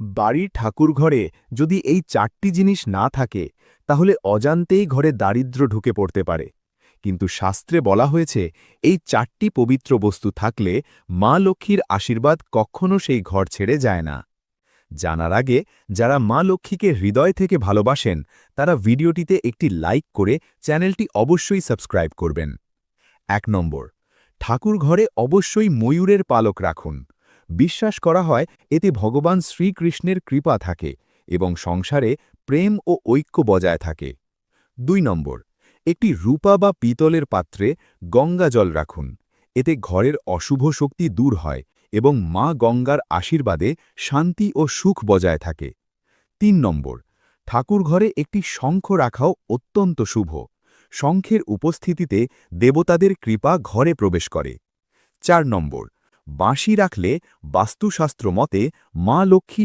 বাড়ির ঠাকুরঘরে যদি এই 4টি জিনিস না থাকে তাহলে অজান্তেই ঘরে দারিদ্র্য ঢুকে পড়তে পারে। কিন্তু শাস্ত্রে বলা হয়েছে এই 4টি পবিত্র বস্তু থাকলে মা লক্ষ্মীর আশীর্বাদ কখনো সেই ঘর ছেড়ে যায় না। জানার আগে যারা মা লক্ষ্মীকে হৃদয় থেকে ভালোবাসেন তারা ভিডিওটিতে একটি লাইক করে চ্যানেলটি অবশ্যই সাবস্ক্রাইব করবেন। 1 নম্বর, ঠাকুর ঘরে অবশ্যই ময়ূরের পালক রাখুন। বিশ্বাস করা হয় এতে ভগবান শ্রীকৃষ্ণের কৃপা থাকে এবং সংসারে প্রেম ও ঐক্য বজায় থাকে। 2 নম্বর, একটি রূপা বা পিতলের পাত্রে গঙ্গা জল রাখুন। এতে ঘরের অশুভ শক্তি দূর হয় এবং মা গঙ্গার আশীর্বাদে শান্তি ও সুখ বজায় থাকে। 3 নম্বর, ঠাকুর ঘরে একটি শঙ্খ রাখাও অত্যন্ত শুভ। শঙ্খের উপস্থিতিতে দেবতাদের কৃপা ঘরে প্রবেশ করে। 4 নম্বর, বাঁশি রাখলে বাস্তুশাস্ত্র মতে মা লক্ষ্মী